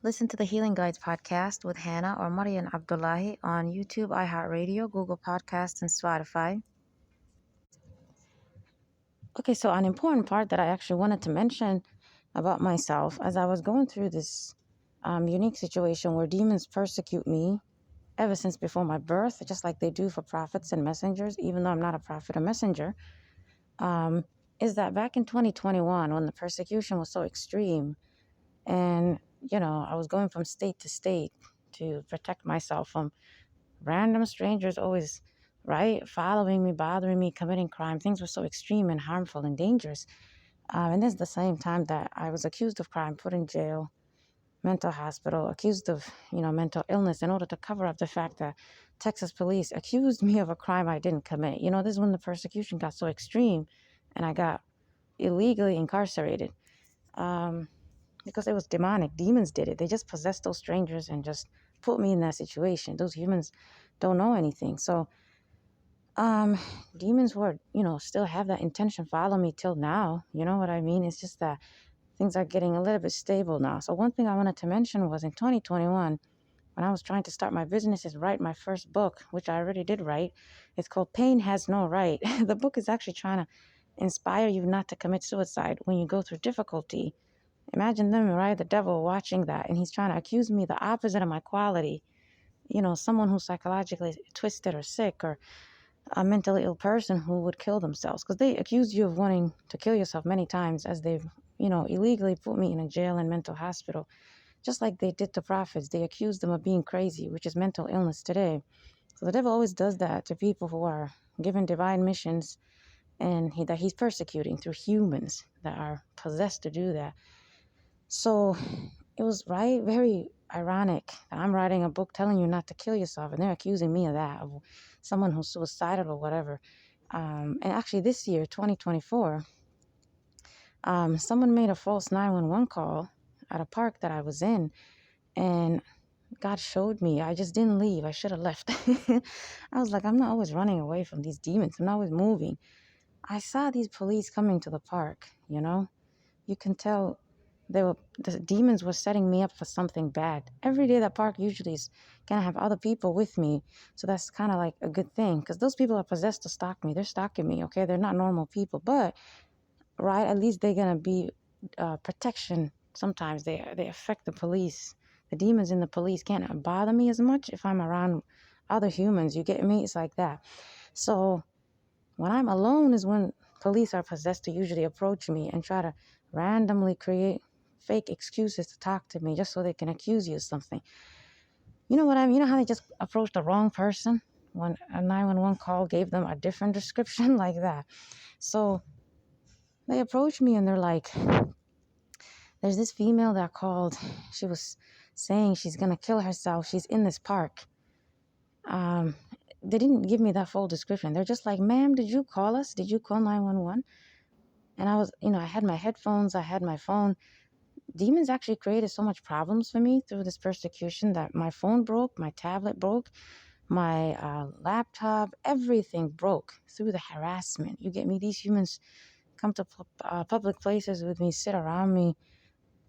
Listen to the Healing Guides podcast with Hannah or Marian Abdullahi on YouTube, iHeartRadio, Google Podcasts, and Spotify. Okay, so an important part that I actually wanted to mention about myself as I was going through this unique situation where demons persecute me ever since before my birth, just like they do for prophets and messengers, even though I'm not a prophet or messenger, um, is that back in 2021, when the persecution was so extreme, and I was going from state to state to protect myself from random strangers always, right, following me, bothering me, committing crime. Things were so extreme and harmful and dangerous. And this is the same time that I was accused of crime, put in jail, mental hospital, accused of, mental illness in order to cover up the fact that Texas police accused me of a crime I didn't commit. This is when the persecution got so extreme and I got illegally incarcerated. Because it was demonic. Demons did it. They just possessed those strangers and just put me in that situation. Those humans don't know anything. So, demons were, still have that intention follow me till now. You know what I mean? It's just that things are getting a little bit stable now. So one thing I wanted to mention was in 2021, when I was trying to start my business is write my first book, which I already did write. It's called Pain Has No Right. The book is actually trying to inspire you not to commit suicide when you go through difficulty. Imagine them, right? The devil watching that, and he's trying to accuse me the opposite of my quality. Someone who's psychologically twisted or sick or a mentally ill person who would kill themselves. Because they accuse you of wanting to kill yourself many times as they've, illegally put me in a jail and mental hospital. Just like they did to prophets. They accused them of being crazy, which is mental illness today. So the devil always does that to people who are given divine missions and that he's persecuting through humans that are possessed to do that. So it was very ironic that I'm writing a book telling you not to kill yourself, and they're accusing me of that, of someone who's suicidal or whatever. And actually, this year, 2024, someone made a false 911 call at a park that I was in, and God showed me. I just didn't leave. I should have left. I was like, I'm not always running away from these demons. I'm not always moving. I saw these police coming to the park, You can tell the demons were setting me up for something bad. Every day that park usually is gonna have other people with me, so that's kind of like a good thing because those people are possessed to stalk me. They're stalking me, okay? They're not normal people, but right, at least they're gonna be protection. Sometimes they affect the police. The demons in the police can't bother me as much if I'm around other humans. You get me? It's like that. So when I'm alone is when police are possessed to usually approach me and try to randomly create fake excuses to talk to me just so they can accuse you of something. You know what I mean? You know how they just approached the wrong person when a 911 call gave them a different description like that. So they approached me and they're like, there's this female that called. She was saying she's going to kill herself. She's in this park. They didn't give me that full description. They're just like, ma'am, did you call us? Did you call 911? And I was, I had my headphones, I had my phone. Demons actually created so much problems for me through this persecution that my phone broke, my tablet broke, my laptop, everything broke through the harassment. You get me? These humans come to public places with me, sit around me,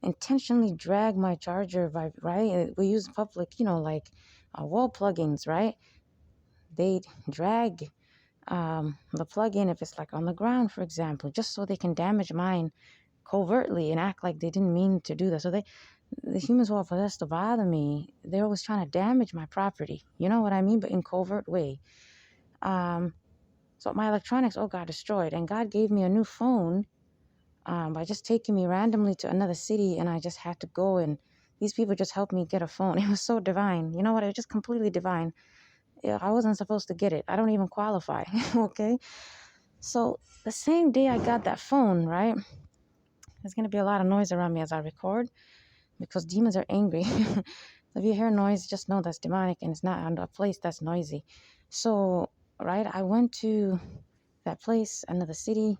intentionally drag my charger right? We use public, like wall plugins, right? They drag the plug-in if it's like on the ground, for example, just so they can damage mine covertly and act like they didn't mean to do that. So the humans who are possessed to bother me, they're always trying to damage my property. You know what I mean? But in covert way. So my electronics all got destroyed, and God gave me a new phone by just taking me randomly to another city, and I just had to go, and these people just helped me get a phone. It was so divine. You know what? It was just completely divine. Yeah, I wasn't supposed to get it. I don't even qualify. Okay. So the same day I got that phone, right? There's going to be a lot of noise around me as I record because demons are angry. If you hear noise, just know that's demonic and it's not a place that's noisy. So, right, I went to that place, another city.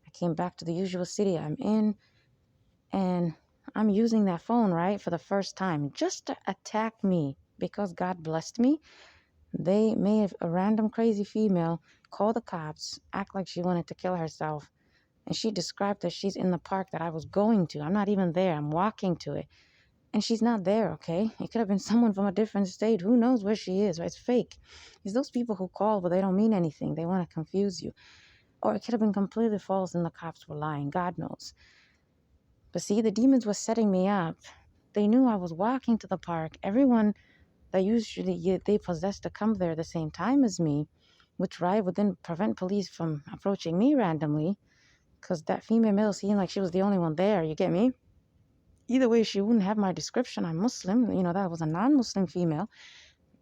I came back to the usual city I'm in, and I'm using that phone, right, for the first time just to attack me because God blessed me. They made a random crazy female call the cops, act like she wanted to kill herself. And she described that she's in the park that I was going to. I'm not even there. I'm walking to it. And she's not there, okay? It could have been someone from a different state. Who knows where she is, right? It's fake. It's those people who call, but they don't mean anything. They want to confuse you. Or it could have been completely false and the cops were lying. God knows. But see, the demons were setting me up. They knew I was walking to the park. Everyone that usually they possess to come there at the same time as me, which right would then prevent police from approaching me randomly, because that female male seemed like she was the only one there. You get me? Either way, she wouldn't have my description. I'm Muslim. You know, that was a non-Muslim female.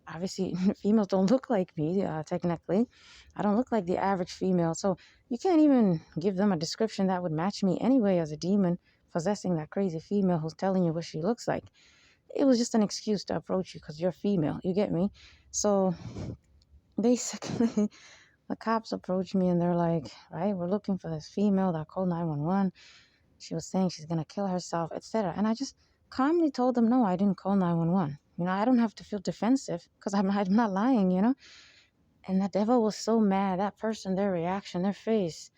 Obviously, females don't look like me, technically. I don't look like the average female. So you can't even give them a description that would match me anyway as a demon possessing that crazy female who's telling you what she looks like. It was just an excuse to approach you because you're female. You get me? So basically, the cops approached me and they're like, right, we're looking for this female that called 911. She was saying she's going to kill herself, etc. And I just calmly told them, no, I didn't call 911. You know, I don't have to feel defensive because I'm not lying, you know. And the devil was so mad. That person, their reaction, their face,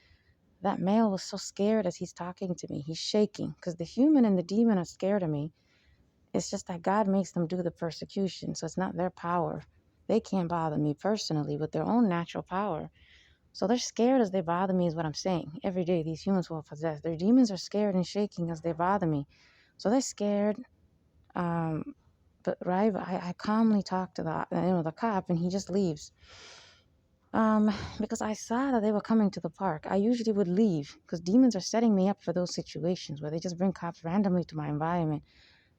that male was so scared as he's talking to me. He's shaking because the human and the demon are scared of me. It's just that God makes them do the persecution. So it's not their power. They can't bother me personally with their own natural power. So they're scared as they bother me is what I'm saying. Every day, these humans who are possessed, their demons are scared and shaking as they bother me. So they're scared. But right, I calmly talk to the cop, and he just leaves. Because I saw that they were coming to the park. I usually would leave because demons are setting me up for those situations where they just bring cops randomly to my environment.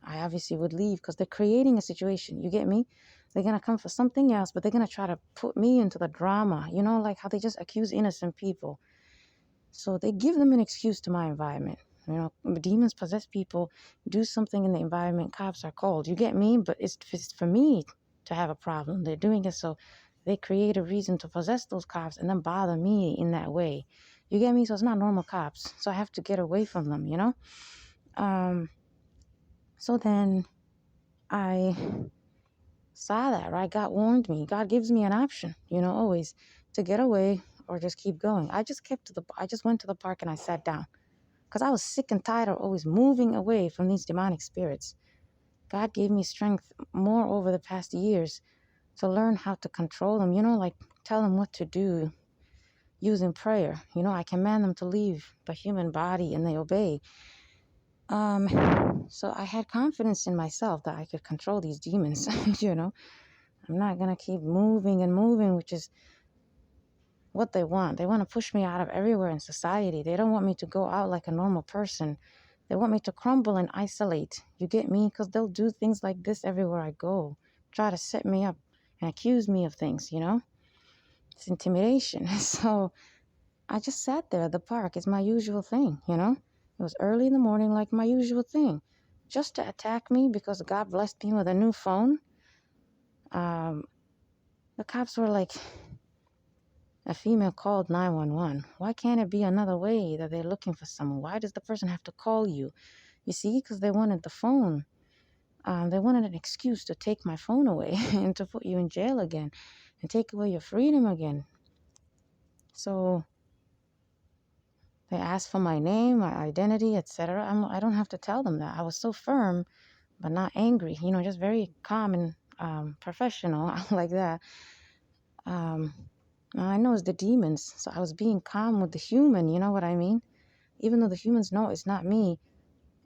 I obviously would leave because they're creating a situation. You get me? They're going to come for something else, but they're going to try to put me into the drama. You know, like how they just accuse innocent people. So they give them an excuse to my environment. You know, demons possess people, do something in the environment, cops are called. You get me? But it's for me to have a problem. They're doing it so they create a reason to possess those cops and then bother me in that way. You get me? So it's not normal cops. So I have to get away from them, you know? So then I saw that, right? God warned me. God gives me an option, you know, always to get away or just keep going. I just went to the park and I sat down because I was sick and tired of always moving away from these demonic spirits. God gave me strength more over the past years to learn how to control them, you know, like tell them what to do using prayer. You know, I command them to leave the human body and they obey. So I had confidence in myself that I could control these demons, you know. I'm not going to keep moving and moving, which is what they want. They want to push me out of everywhere in society. They don't want me to go out like a normal person. They want me to crumble and isolate. You get me? Because they'll do things like this everywhere I go. Try to set me up and accuse me of things, you know? It's intimidation. So I just sat there at the park. It's my usual thing, you know? It was early in the morning, like my usual thing. Just to attack me because God blessed me with a new phone. The cops were like, a female called 911. Why can't it be another way that they're looking for someone? Why does the person have to call you? You see, because they wanted the phone. They wanted an excuse to take my phone away and to put you in jail again and take away your freedom again. So they asked for my name, my identity, etc. I don't have to tell them that. I was so firm, but not angry. You know, just very calm and professional like that. I know it's the demons, so I was being calm with the human, you know what I mean? Even though the humans know it's not me,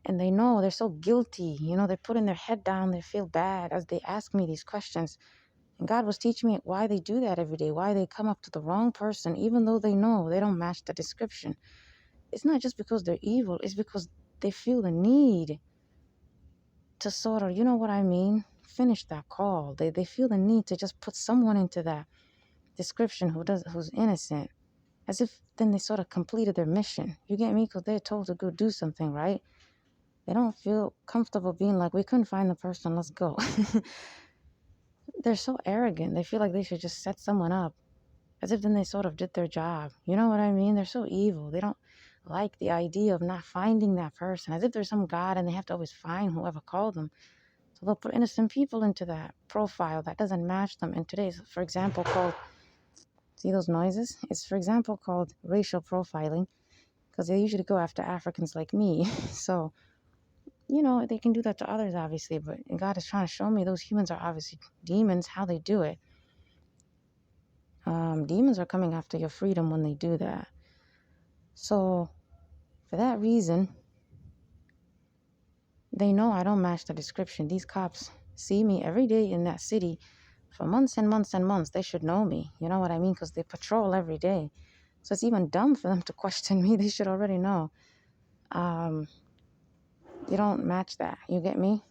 and they know they're so guilty, you know, they're putting their head down, they feel bad as they ask me these questions. And God was teaching me why they do that every day, why they come up to the wrong person, even though they know they don't match the description. It's not just because they're evil, it's because they feel the need to sort of, you know what I mean, finish that call. They feel the need to just put someone into that description who's innocent, as if then they sort of completed their mission. You get me? Because they're told to go do something, right? They don't feel comfortable being like, we couldn't find the person, let's go. They're so arrogant. They feel like they should just set someone up, as if then they sort of did their job. You know what I mean? They're so evil. They don't like the idea of not finding that person, as if there's some God and they have to always find whoever called them. So they'll put innocent people into that profile that doesn't match them. And today's, for example, called, see those noises? It's, for example, called racial profiling, because they usually go after Africans like me. So they can do that to others, obviously, but God is trying to show me those humans are obviously demons, how they do it. Demons are coming after your freedom when they do that. So, for that reason, they know I don't match the description. These cops see me every day in that city for months and months and months. They should know me. You know what I mean? Because they patrol every day. So it's even dumb for them to question me. They should already know. You don't match that. You get me?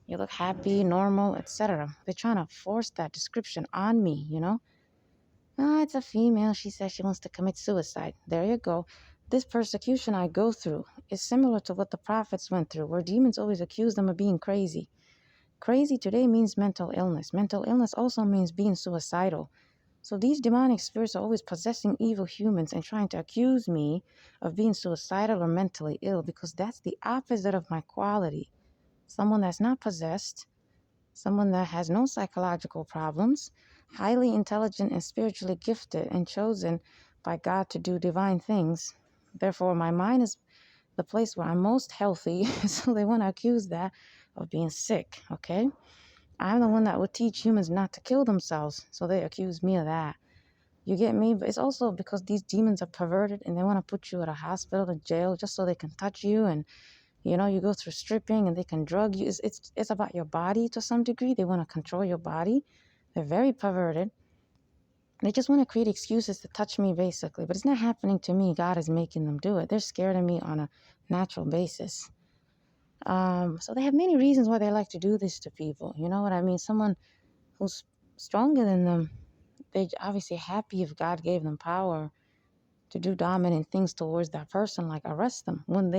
You look happy, normal, etc. They're trying to force that description on me, Ah, it's a female. She says she wants to commit suicide. There you go. This persecution I go through is similar to what the prophets went through, where demons always accuse them of being crazy. Crazy today means mental illness. Mental illness also means being suicidal. So these demonic spirits are always possessing evil humans and trying to accuse me of being suicidal or mentally ill, because that's the opposite of my quality. Someone that's not possessed, someone that has no psychological problems, highly intelligent and spiritually gifted and chosen by God to do divine things. Therefore, my mind is the place where I'm most healthy. So they want to accuse that of being sick, okay? I'm the one that would teach humans not to kill themselves. So they accuse me of that. You get me? But it's also because these demons are perverted and they want to put you at a hospital or jail just so they can touch you, and you go through stripping and they can drug you. It's about your body to some degree. They want to control your body. They're very perverted. They just want to create excuses to touch me, basically. But it's not happening to me. God is making them do it. They're scared of me on a natural basis. So they have many reasons why they like to do this to people. You know what I mean? Someone who's stronger than them, they're obviously happy if God gave them power to do dominant things towards that person, like arrest them. When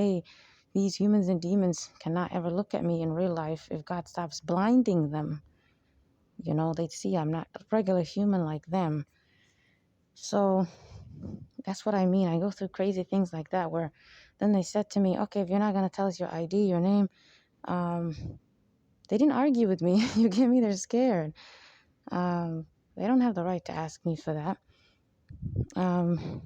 these humans and demons cannot ever look at me in real life, if God stops blinding them, they'd see I'm not a regular human like them. So that's what I mean. I go through crazy things like that, where then they said to me, okay, if you're not going to tell us your ID, your name, they didn't argue with me. You get me? They're scared. They don't have the right to ask me for that. And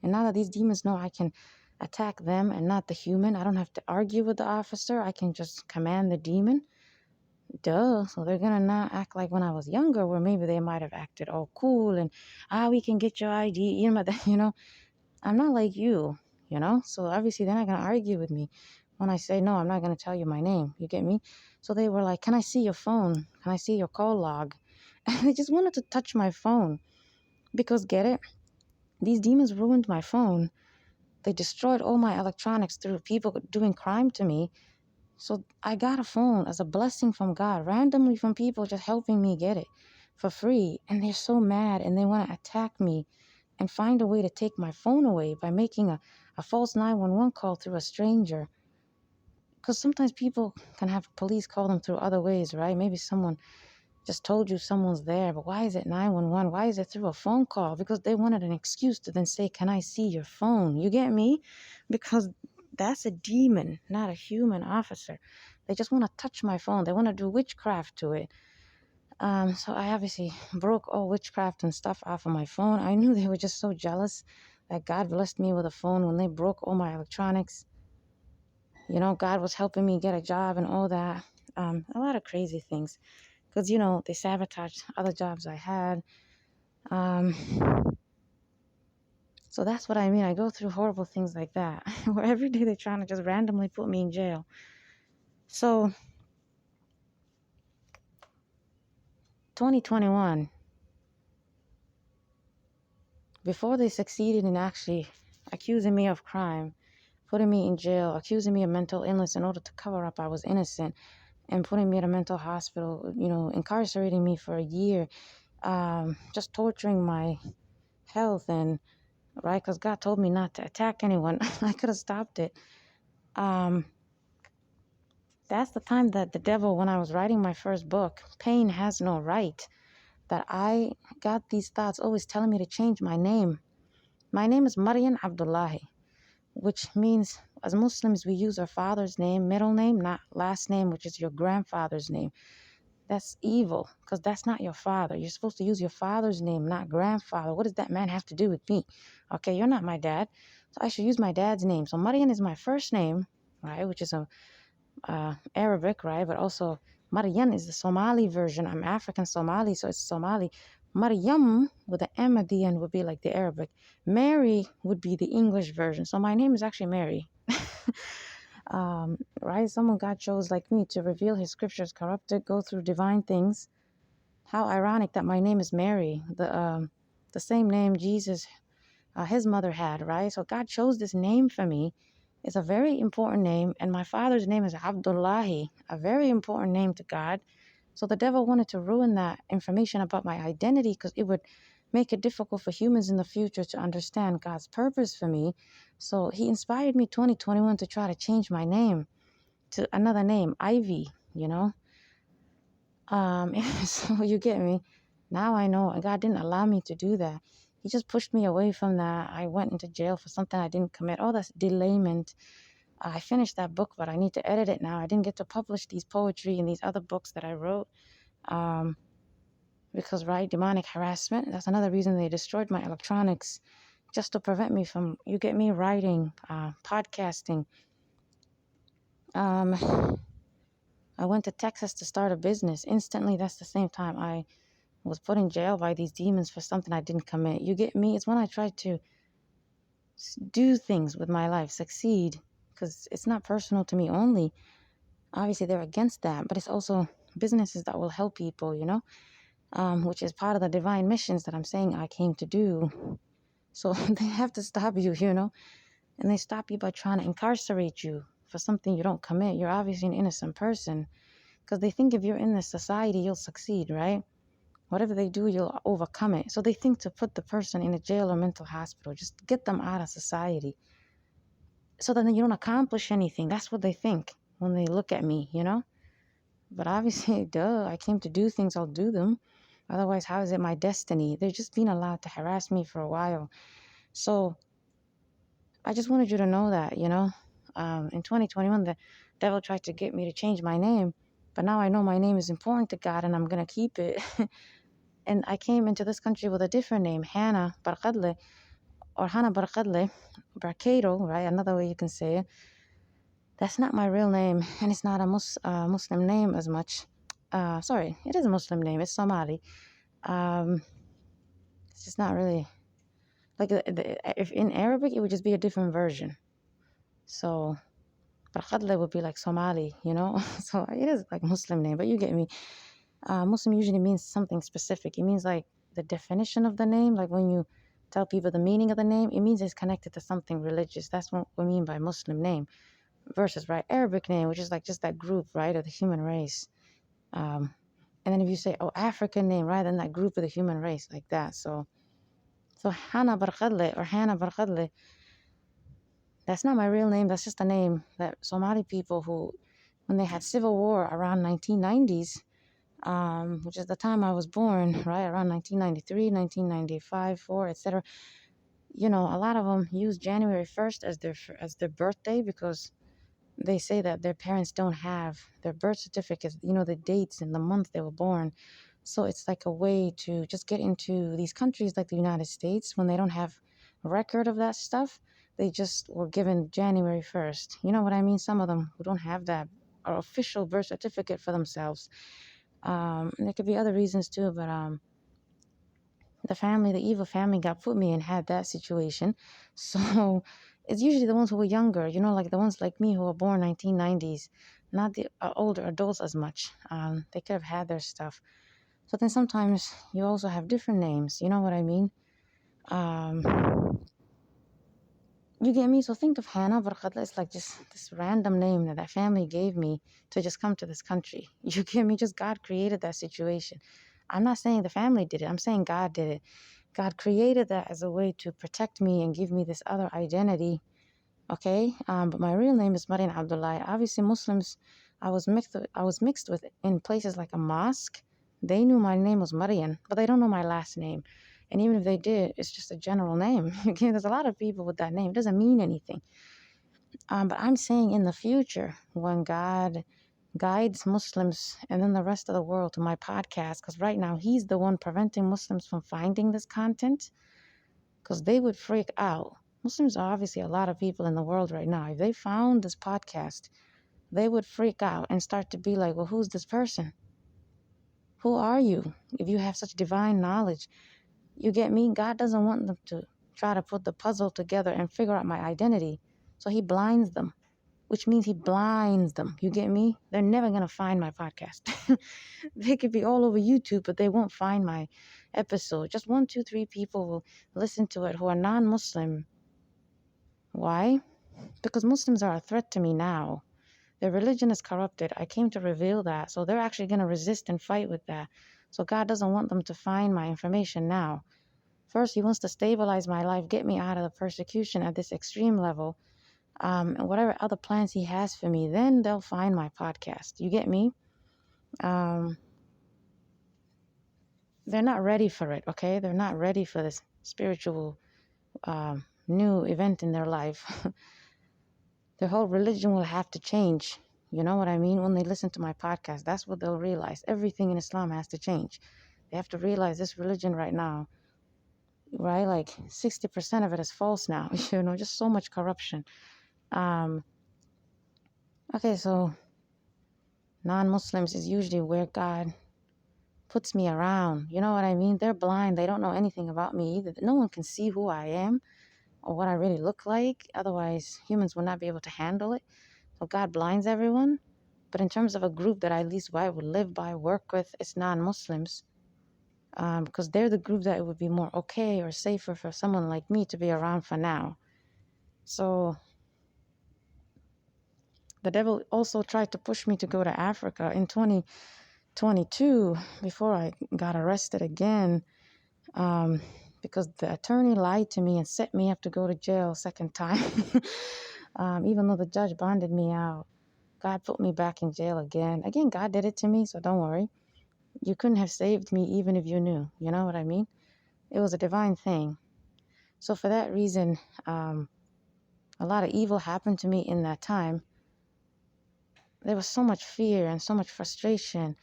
now that these demons know I can attack them and not the human, I don't have to argue with the officer. I can just command the demon. Duh. So they're gonna not act like when I was younger, where maybe they might have acted all cool and we can get your ID. I'm not like you. So obviously they're not gonna argue with me when I say no. I'm not gonna tell you my name. You get me? So they were like, "Can I see your phone? Can I see your call log?" And they just wanted to touch my phone because, get it? These demons ruined my phone. They destroyed all my electronics through people doing crime to me. So I got a phone as a blessing from God, randomly from people just helping me get it for free. And they're so mad and they want to attack me and find a way to take my phone away by making a false 911 call through a stranger. Because sometimes people can have police call them through other ways, right? Maybe someone just told you someone's there, but why is it 911? Why is it through a phone call? Because they wanted an excuse to then say, "Can I see your phone?" You get me? Because that's a demon, not a human officer. They just want to touch my phone. They want to do witchcraft to it. So I obviously broke all witchcraft and stuff off of my phone. I knew they were just so jealous that God blessed me with a phone when they broke all my electronics. God was helping me get a job and all that. A lot of crazy things. Because, they sabotaged other jobs I had. So that's what I mean. I go through horrible things like that, where every day they're trying to just randomly put me in jail. So 2021, before they succeeded in actually accusing me of crime, putting me in jail, accusing me of mental illness in order to cover up I was innocent, and putting me at a mental hospital, incarcerating me for a year, just torturing my health, and right, because God told me not to attack anyone. I could have stopped it. That's the time that the devil, when I was writing my first book, Pain Has No Right, that I got these thoughts always telling me to change my name. My name is Marian Abdullahi, which means, as Muslims, we use our father's name, middle name, not last name, which is your grandfather's name. That's evil, because that's not your father. You're supposed to use your father's name, not grandfather. What does that man have to do with me? Okay, you're not my dad, so I should use my dad's name. So Marian is my first name, right? Which is a Arabic, right? But also Maryam is the Somali version. I'm African Somali, so it's Somali. Maryam with the M at the end would be like the Arabic. Mary would be the English version. So my name is actually Mary. Right? Someone God chose like me to reveal his scriptures corrupted, go through divine things. How ironic that my name is Mary, the same name Jesus, his mother had, right? So God chose this name for me. It's a very important name, and my father's name is Abdullahi, a very important name to God. So the devil wanted to ruin that information about my identity because it would make it difficult for humans in the future to understand God's purpose for me. So he inspired me 2021 to try to change my name to another name, Ivy, you know? So you get me? Now I know God didn't allow me to do that. He just pushed me away from that. I went into jail for something I didn't commit. All that's delayment. I finished that book, but I need to edit it now. I didn't get to publish these poetry and these other books that I wrote. Because, right, demonic harassment. That's another reason they destroyed my electronics, just to prevent me from, you get me, writing, podcasting. I went to Texas to start a business. Instantly, that's the same time I was put in jail by these demons for something I didn't commit. You get me? It's when I tried to do things with my life, succeed, because it's not personal to me only. Obviously, they're against that, but it's also businesses that will help people, you know, which is part of the divine missions that I'm saying I came to do. So they have to stop you, you know, and they stop you by trying to incarcerate you for something you don't commit. You're obviously an innocent person because they think if you're in this society, you'll succeed, right? Whatever they do, you'll overcome it. So they think to put the person in a jail or mental hospital, just get them out of society. So then you don't accomplish anything. That's what they think when they look at me, you know? But obviously, duh, I came to do things, I'll do them. Otherwise, how is it my destiny? They're just being allowed to harass me for a while. So I just wanted you to know that, you know? In 2021, the devil tried to get me to change my name. But now I know my name is important to God and I'm going to keep it. And I came into this country with a different name, Hannah Barkadle, or Hannah Barkadle, Barkado, right? Another way you can say it. That's not my real name, and it's not a Muslim name as much. Sorry, it is a Muslim name. It's Somali. Um, it's just not really like if in Arabic it would just be a different version. So Barkadle would be like Somali, you know. So it is like a Muslim name, but you get me. Muslim usually means something specific. It means like the definition of the name, like when you tell people the meaning of the name, it means it's connected to something religious. That's what we mean by Muslim name versus, right, Arabic name, which is like just that group, right, of the human race. And then if you say, oh, African name, right, then that group of the human race, like that. So Hannah Barkadle or Hannah Barkadle, that's not my real name. That's just a name that Somali people who, when they had civil war around 1990s, which is the time I was born, right, around 1993, 1995, 4, etc. You know, a lot of them use January 1st as their birthday because they say that their parents don't have their birth certificates, you know, the dates and the month they were born. So it's like a way to just get into these countries like the United States when they don't have record of that stuff. They just were given January 1st. You know what I mean? Some of them who don't have that or official birth certificate for themselves. There could be other reasons too, but the evil family got put me and had that situation. So it's usually the ones who were younger, you know, like the ones like me who were born 1990s, not the older adults as much. They could have had their stuff. So then sometimes you also have different names, you know what I mean? You get me? So think of Hannah Barkadla. It's like just this random name that family gave me to just come to this country. You get me? Just God created that situation. I'm not saying the family did it. I'm saying God did it. God created that as a way to protect me and give me this other identity. Okay? But my real name is Marin Abdullah. Obviously, Muslims, I was mixed with in places like a mosque. They knew my name was Marian, but they don't know my last name. And even if they did, it's just a general name. Okay, there's a lot of people with that name. It doesn't mean anything. But I'm saying in the future, when God guides Muslims and then the rest of the world to my podcast, because right now He's the one preventing Muslims from finding this content, because they would freak out. Muslims are obviously a lot of people in the world right now. If they found this podcast, they would freak out and start to be like, well, who's this person? Who are you? If you have such divine knowledge, you get me? God doesn't want them to try to put the puzzle together and figure out my identity. So he blinds them, which means he blinds them. You get me? They're never going to find my podcast. They could be all over YouTube, but they won't find my episode. Just 1, 2, 3 people will listen to it who are non-Muslim. Why? Because Muslims are a threat to me now. Their religion is corrupted. I came to reveal that. So they're actually going to resist and fight with that. So God doesn't want them to find my information now. First, he wants to stabilize my life, get me out of the persecution at this extreme level, and whatever other plans he has for me, then they'll find my podcast. You get me? They're not ready for it, okay? They're not ready for this spiritual new event in their life. Their whole religion will have to change. You know what I mean? When they listen to my podcast, that's what they'll realize. Everything in Islam has to change. They have to realize this religion right now, right? Like 60% of it is false now. You know, just so much corruption. Okay, so non-Muslims is usually where God puts me around. You know what I mean? They're blind. They don't know anything about me either. No one can see who I am or what I really look like. Otherwise, humans will not be able to handle it. So God blinds everyone. But in terms of a group that I at least would live by, work with, it's non-Muslims. Because they're the group that it would be more okay or safer for someone like me to be around for now. So the devil also tried to push me to go to Africa in 2022 before I got arrested again, because the attorney lied to me and set me up to go to jail second time. Even though the judge bonded me out, God put me back in jail again. Again, God did it to me, so don't worry. You couldn't have saved me even if you knew. You know what I mean? It was a divine thing. So for that reason, a lot of evil happened to me in that time. There was so much fear and so much frustration.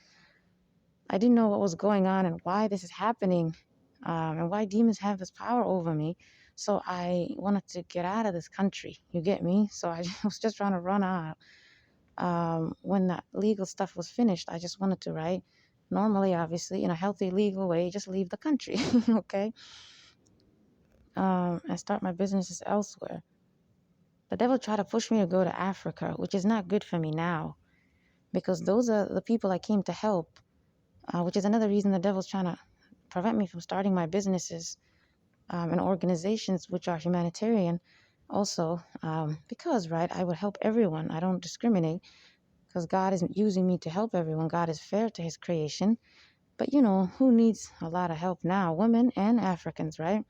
I didn't know what was going on and why this is happening, and why demons have this power over me. So I wanted to get out of this country. You get me? So I was just trying to run out. When that legal stuff was finished, I just wanted to, right? Normally, obviously, in a healthy, legal way, just leave the country, okay? And start my businesses elsewhere. The devil tried to push me to go to Africa, which is not good for me now, because those are the people I came to help, which is another reason the devil's trying to prevent me from starting my businesses and organizations which are humanitarian also, because, right, I would help everyone. I don't discriminate because God isn't using me to help everyone. God is fair to his creation. But, you know, who needs a lot of help now? Women and Africans, right?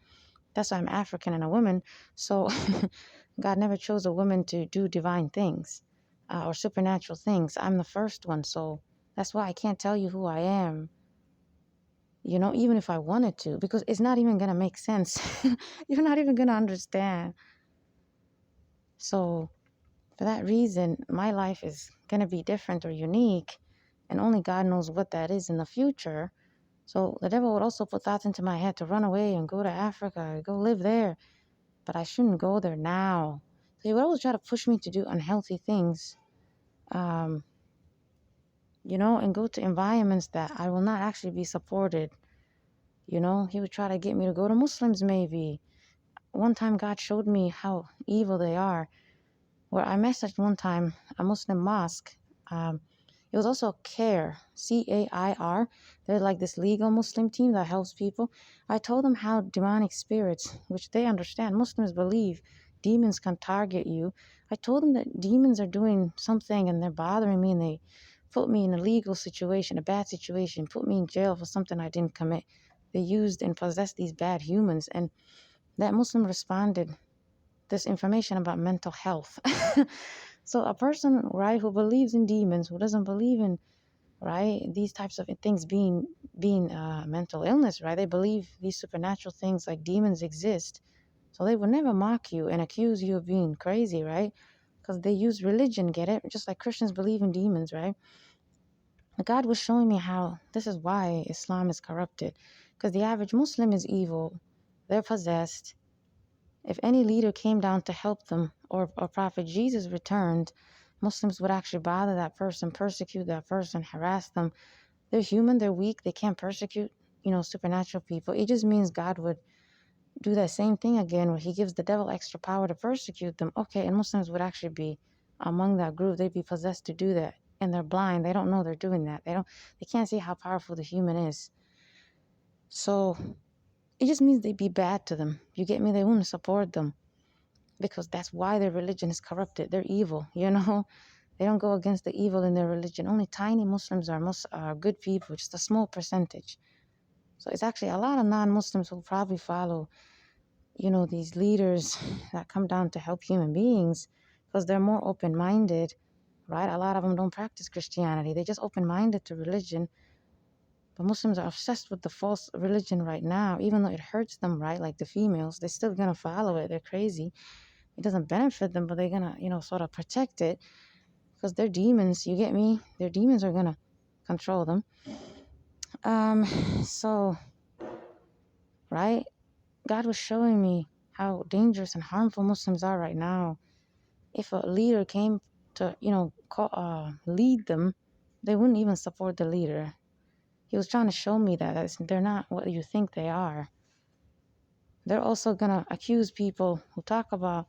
That's why I'm African and a woman. So God never chose a woman to do divine things or supernatural things. I'm the first one. So that's why I can't tell you who I am, you know, even if I wanted to, because it's not even going to make sense. You're not even going to understand. So for that reason, my life is going to be different or unique, and only God knows what that is in the future. So the devil would also put thoughts into my head to run away and go to Africa, go live there. But I shouldn't go there now. So he would always try to push me to do unhealthy things, you know, and go to environments that I will not actually be supported. You know, he would try to get me to go to Muslims maybe. One time God showed me how evil they are, where I messaged one time a Muslim mosque. It was also CAIR, CAIR. They're like this legal Muslim team that helps people. I told them how demonic spirits, which they understand, Muslims believe demons can target you. I told them that demons are doing something and they're bothering me, and they put me in a legal situation, a bad situation, put me in jail for something I didn't commit. They used and possessed these bad humans. And that Muslim responded this information about mental health. So a person, right, who believes in demons, who doesn't believe in, right, these types of things being mental illness, right? They believe these supernatural things like demons exist. So they will never mock you and accuse you of being crazy, right? Because they use religion, get it? Just like Christians believe in demons, right? God was showing me how this is why Islam is corrupted. Because the average Muslim is evil. They're possessed. If any leader came down to help them, or Prophet Jesus returned, Muslims would actually bother that person, persecute that person, harass them. They're human, they're weak, they can't persecute, supernatural people. It just means God would do that same thing again where he gives the devil extra power to persecute them. Okay, and Muslims would actually be among that group. They'd be possessed to do that. And they're blind. They don't know they're doing that. They can't see how powerful the human is. So it just means they'd be bad to them. You get me? They wouldn't support them because that's why their religion is corrupted. They're evil, They don't go against the evil in their religion. Only tiny Muslims are good people, just a small percentage. So it's actually a lot of non-Muslims who probably follow, these leaders that come down to help human beings because they're more open-minded, right? A lot of them don't practice Christianity. They're just open-minded to religion. But Muslims are obsessed with the false religion right now, even though it hurts them, right? Like the females, they're still going to follow it. They're crazy. It doesn't benefit them, but they're going to, sort of protect it because they're demons. You get me? Their demons are going to control them. So, right? God was showing me how dangerous and harmful Muslims are right now. If a leader came to, lead them, they wouldn't even support the leader. He was trying to show me that they're not what you think they are. They're also going to accuse people who talk about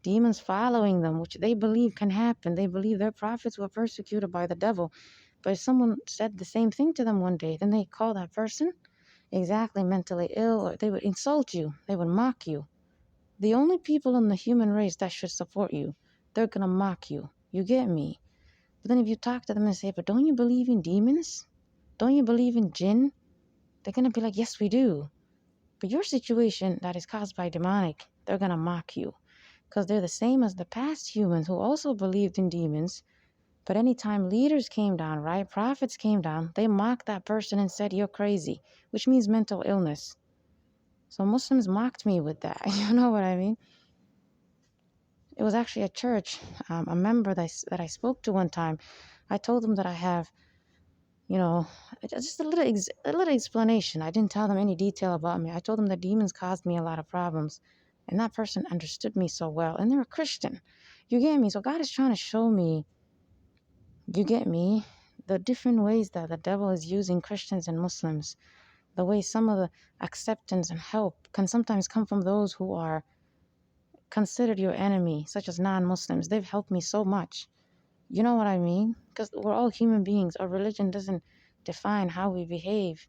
demons following them, which they believe can happen. They believe their prophets were persecuted by the devil. But if someone said the same thing to them one day, then they call that person exactly mentally ill, or they would insult you. They would mock you. The only people in the human race that should support you, they're going to mock you. You get me? But then if you talk to them and say, but don't you believe in demons? Don't you believe in jinn? They're going to be like, yes, we do. But your situation that is caused by demonic, they're going to mock you. Because they're the same as the past humans who also believed in demons. But anytime leaders came down, right, prophets came down, they mocked that person and said, you're crazy, which means mental illness. So Muslims mocked me with that. You know what I mean? It was actually a church, a member that I spoke to one time. I told them that I have, just a little explanation. I didn't tell them any detail about me. I told them that demons caused me a lot of problems. And that person understood me so well. And they're a Christian. You get me? So God is trying to show me, you get me, the different ways that the devil is using Christians and Muslims. The way some of the acceptance and help can sometimes come from those who are considered your enemy, such as non-Muslims. They've helped me so much. You know what I mean? Because we're all human beings. Our religion doesn't define how we behave.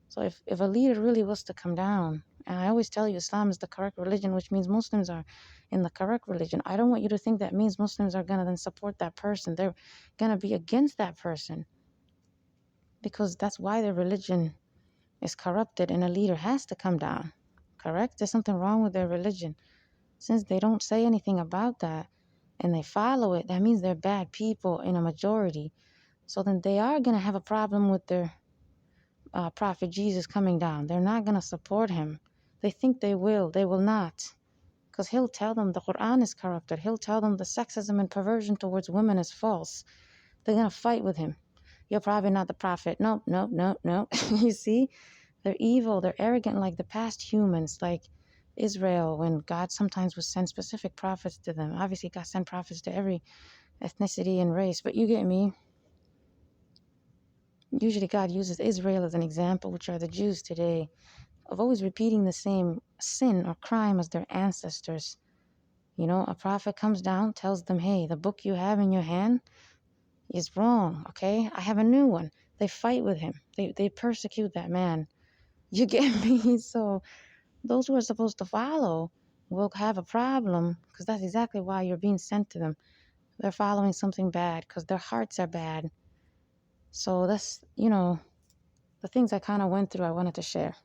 So if a leader really was to come down, and I always tell you Islam is the correct religion, which means Muslims are in the correct religion. I don't want you to think that means Muslims are going to then support that person. They're going to be against that person because that's why their religion is corrupted and a leader has to come down. Correct? There's something wrong with their religion. Since they don't say anything about that and they follow it, that means they're bad people in a majority. So then they are going to have a problem with their Prophet Jesus coming down. They're not going to support him. They think they will. They will not. Because he'll tell them the Quran is corrupted. He'll tell them the sexism and perversion towards women is false. They're going to fight with him. You're probably not the prophet. No, no, no, no. You see? They're evil. They're arrogant like the past humans, like Israel, when God sometimes would send specific prophets to them. Obviously, God sent prophets to every ethnicity and race, but you get me. Usually God uses Israel as an example, which are the Jews today, of always repeating the same sin or crime as their ancestors. A prophet comes down, tells them, hey, the book you have in your hand is wrong, okay? I have a new one. They fight with him. They persecute that man. You get me? So those who are supposed to follow will have a problem because that's exactly why you're being sent to them. They're following something bad because their hearts are bad. So that's, the things I kind of went through, I wanted to share.